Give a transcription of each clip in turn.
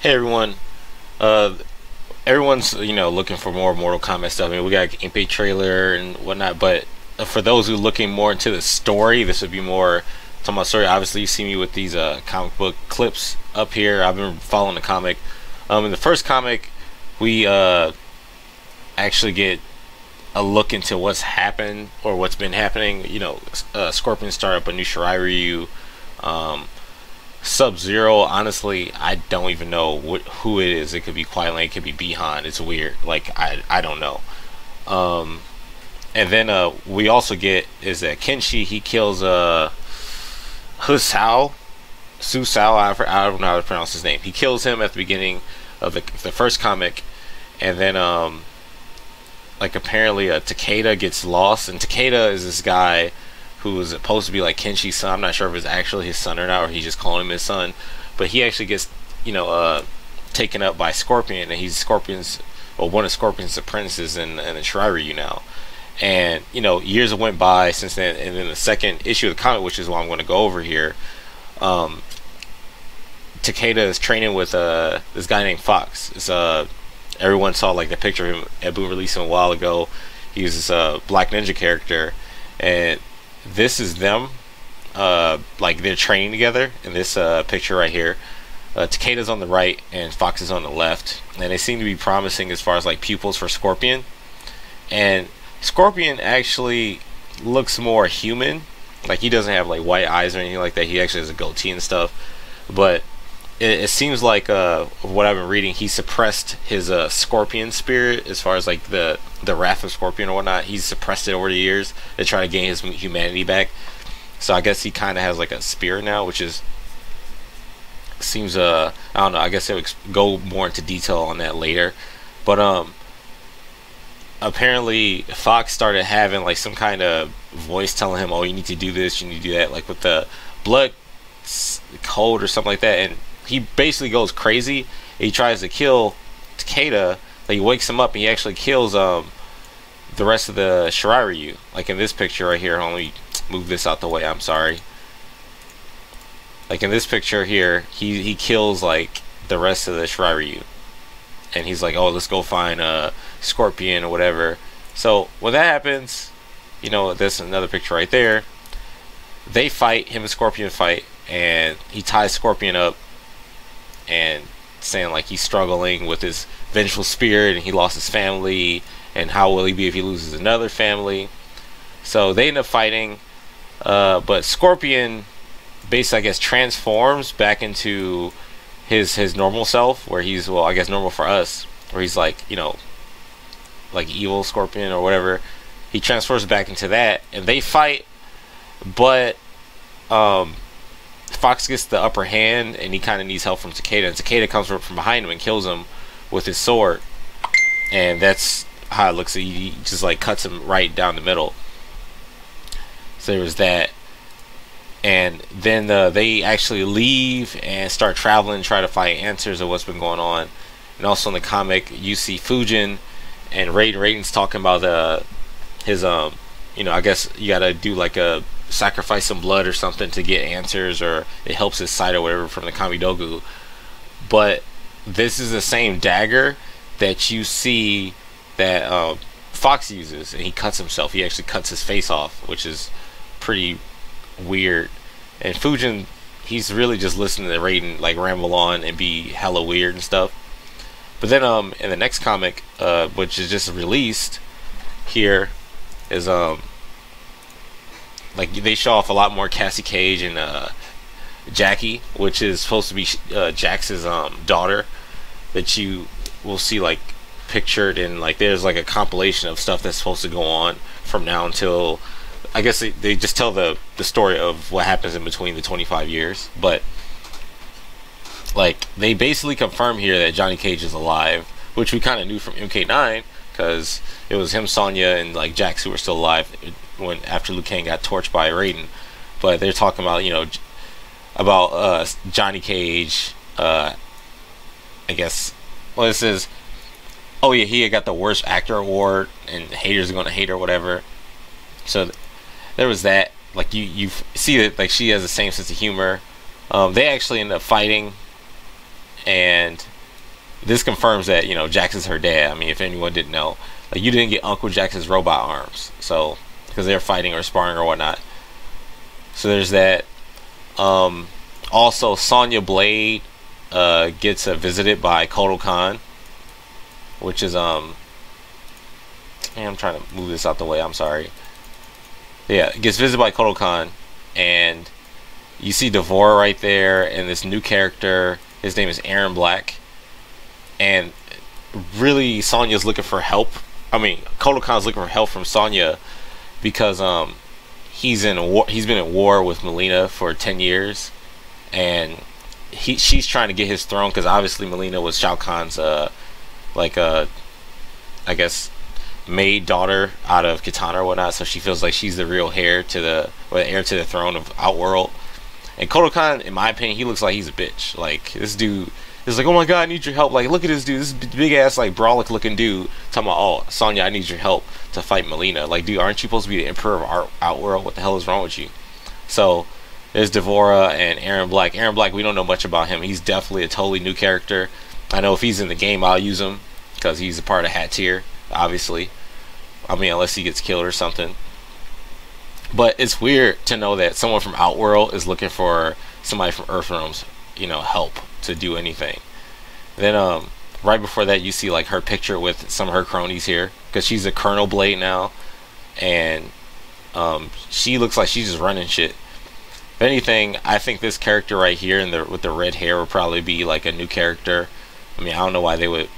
Hey everyone. Uh, Everyone's looking for more Mortal Kombat stuff. I mean, we got a gameplay trailer and whatnot, but for those who are looking more into the story, this would be more talking about story. Obviously, you see me with these comic book clips up here. I've been following the comic. In the first comic, we actually get a look into what's happened or what's been happening. Scorpion started up a new Shirai Ryu. Um, Sub-Zero, honestly, I don't even know who it is. It could be Qui Lane, it could be Bihan. It's weird. Like I don't know. Um, and then we also get is that Kenshi, he kills Husao, Susao. I don't know how to pronounce his name. He kills him at the beginning of the first comic, and then like apparently Takeda gets lost, and Takeda is this guy who was supposed to be like Kenshi's son. I'm not sure if it's actually his son or not, or he's just calling him his son. But he actually gets, taken up by Scorpion, and he's one of Scorpion's apprentices in the Shirai Ryu now. And years have went by since then, and then the second issue of the comic, which is what I'm going to go over here, Takeda is training with this guy named Fox. Everyone saw like the picture of him. Ebu released him a while ago. He was this Black Ninja character, and this is them, like they're training together in this picture right here. Takeda's on the right and Fox is on the left, and they seem to be promising as far as like pupils for Scorpion. And Scorpion actually looks more human. Like he doesn't have like white eyes or anything like that. He actually has a goatee and stuff. But it seems like what I've been reading, he suppressed his Scorpion spirit as far as like the wrath of Scorpion or whatnot. He's suppressed it over the years to try to gain his humanity back. So I guess he kind of has like a spirit now, which seems I don't know. I guess they'll go more into detail on that later. But apparently Fox started having like some kind of voice telling him, "Oh, you need to do this, you need to do that," like with the blood code or something like that, and he basically goes crazy. He tries to kill Takeda. Like he wakes him up and he actually kills the rest of the Shirai Ryu. Like in this picture right here. Let me move this out the way. I'm sorry. Like in this picture here, he kills like the rest of the Shirai Ryu. And he's like, "Oh, let's go find Scorpion or whatever." So when that happens, there's another picture right there. They fight, him and Scorpion fight, and he ties Scorpion up and saying like he's struggling with his vengeful spirit and he lost his family, and how will he be if he loses another family. So they end up fighting, but Scorpion basically, I guess, transforms back into his normal self, where he's, well, I guess normal for us, where he's like like evil Scorpion or whatever. He transfers back into that and they fight, but Fox gets the upper hand and he kind of needs help from Takeda, and Takeda comes from behind him and kills him with his sword, and that's how it looks. He just like cuts him right down the middle. So there was that, and then they actually leave and start traveling, try to find answers of what's been going on. And also in the comic you see Fujin and Raiden's talking about his I guess you gotta do like a sacrifice some blood or something to get answers, or it helps his sight or whatever from the Kamidogu. But this is the same dagger that you see that Fox uses, and he cuts himself. He actually cuts his face off, which is pretty weird. And Fujin, he's really just listening to Raiden like ramble on and be hella weird and stuff. But then in the next comic, which is just released here, is like they show off a lot more Cassie Cage and Jackie, which is supposed to be Jax's daughter, that you will see like pictured in, like there's like a compilation of stuff that's supposed to go on from now until, I guess they just tell the story of what happens in between the 25 years. But like they basically confirm here that Johnny Cage is alive, which we kind of knew from MK9, because it was him, Sonya, and like Jax who were still alive when after Liu Kang got torched by Raiden. But they're talking about Johnny Cage. I guess, well, this is, oh yeah, he had got the worst actor award and haters are gonna hate or whatever. So there was that. Like you see that like she has the same sense of humor. They actually end up fighting and this confirms that, you know, Jax is her dad. I mean, if anyone didn't know, like, you didn't get Uncle Jax's robot arms, so because they're fighting or sparring or whatnot. So there's that. Also, Sonya Blade gets visited by Kotal Khan, which is I'm trying to move this out the way. I'm sorry. Yeah, gets visited by Kotal Khan, and you see Devorah right there, and this new character. His name is Aaron Black, and really, Sonya's looking for help. I mean, Kotal Khan's looking for help from Sonya because he's in a war. He's been at war with Melina for 10 years, and she's trying to get his throne because obviously Melina was Shao Kahn's I guess maid daughter out of Kitana or whatnot, so she feels like she's the real heir to the throne of Outworld. And Kotal Khan, in my opinion, he looks like he's a bitch. Like, this dude is like, oh my god, I need your help. Like, look at this dude, this big ass like brolic looking dude talking about, oh, Sonya, I need your help to fight Melina. Like, dude, aren't you supposed to be the emperor of Outworld? What the hell is wrong with you? So there's Devorah and Aaron Black. Aaron Black, we don't know much about him. He's definitely a totally new character. I know if he's in the game, I'll use him because he's a part of Hat Tier, obviously. I mean, unless he gets killed or something. But it's weird to know that someone from Outworld is looking for somebody from Earthrealm's, you know, help to do anything. Then right before that, you see like her picture with some of her cronies here, because she's a Colonel Blade now, and she looks like she's just running shit. If anything, I think this character right here with the red hair would probably be like a new character. I mean, I don't know why they would.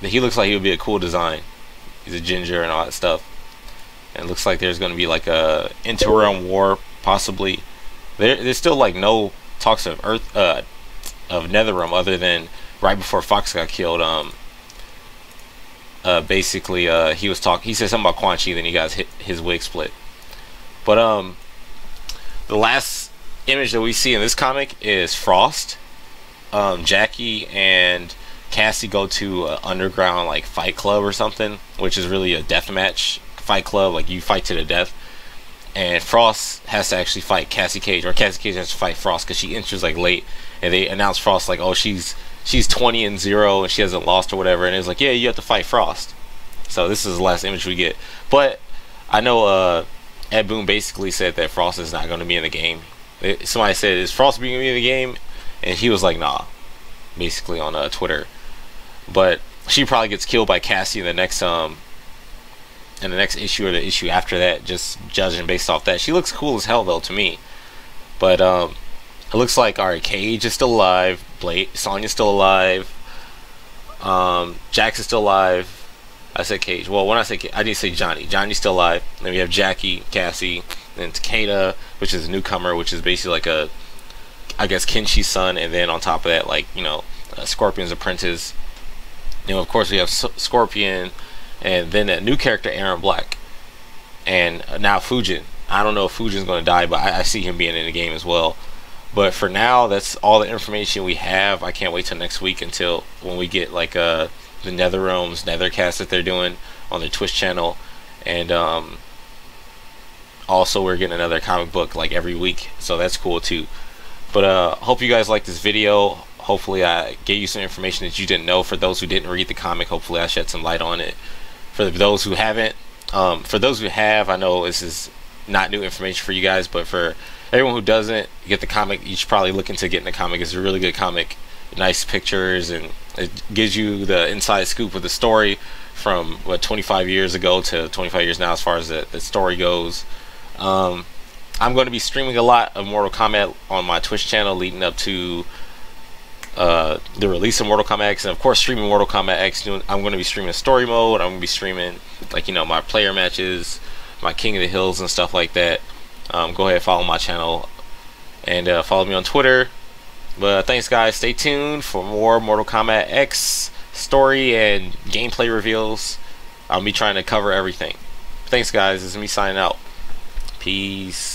He looks like he would be a cool design. He's a ginger and all that stuff. And it looks like there's going to be like a interim war, possibly. There's still like no talks of of Netherrealm, other than right before Fox got killed. Basically, he said something about Quan Chi, then he got his wig split. But the last image that we see in this comic is Frost. Jackie and Cassie go to an underground like fight club or something, which is really a deathmatch fight club, like you fight to the death, and Frost has to actually fight Cassie Cage, or Cassie Cage has to fight Frost because she enters like late, and they announce Frost like, oh, she's 20-0 and she hasn't lost or whatever, and it's like, yeah, you have to fight Frost. So this is the last image we get. But I know Ed Boon basically said that Frost is not going to be in the game. Somebody said, is Frost being in the game? And he was like, nah, basically on Twitter. But she probably gets killed by Cassie in the next issue or the issue after that, just judging based off that. She looks cool as hell though to me. But it looks like, alright, Cage is still alive, Sonya's still alive, Jax is still alive. I said Cage. Well, when I say Cage, I didn't say Johnny. Johnny's still alive. Then we have Jackie, Cassie, then Takeda, which is a newcomer, which is basically like a, I guess, Kenshi's son, and then on top of that, like, you know, Scorpion's apprentice. You know, of course we have Scorpion, and then a new character, Aaron Black, and now Fujin. I don't know if Fujin's going to die, but I see him being in the game as well. But for now, that's all the information we have. I can't wait till next week until when we get like the NetherRealm's Nethercast that they're doing on their Twitch channel, and also we're getting another comic book like every week, so that's cool too. But hope you guys like this video. Hopefully I gave you some information that you didn't know. For those who didn't read the comic, hopefully I shed some light on it. For those who haven't, for those who have, I know this is not new information for you guys, but for everyone who doesn't get the comic, you should probably look into getting the comic. It's a really good comic, nice pictures, and it gives you the inside scoop of the story from what 25 years ago to 25 years now as far as the story goes. I'm going to be streaming a lot of Mortal Kombat on my Twitch channel leading up to the release of Mortal Kombat X, and of course streaming Mortal Kombat X. I'm going to be streaming story mode. I'm going to be streaming, like, you know, my player matches, my King of the Hills and stuff like that. Go ahead and follow my channel, and follow me on Twitter. But thanks guys, stay tuned for more Mortal Kombat X story and gameplay reveals. I'll be trying to cover everything. Thanks guys, this is me signing out. Peace.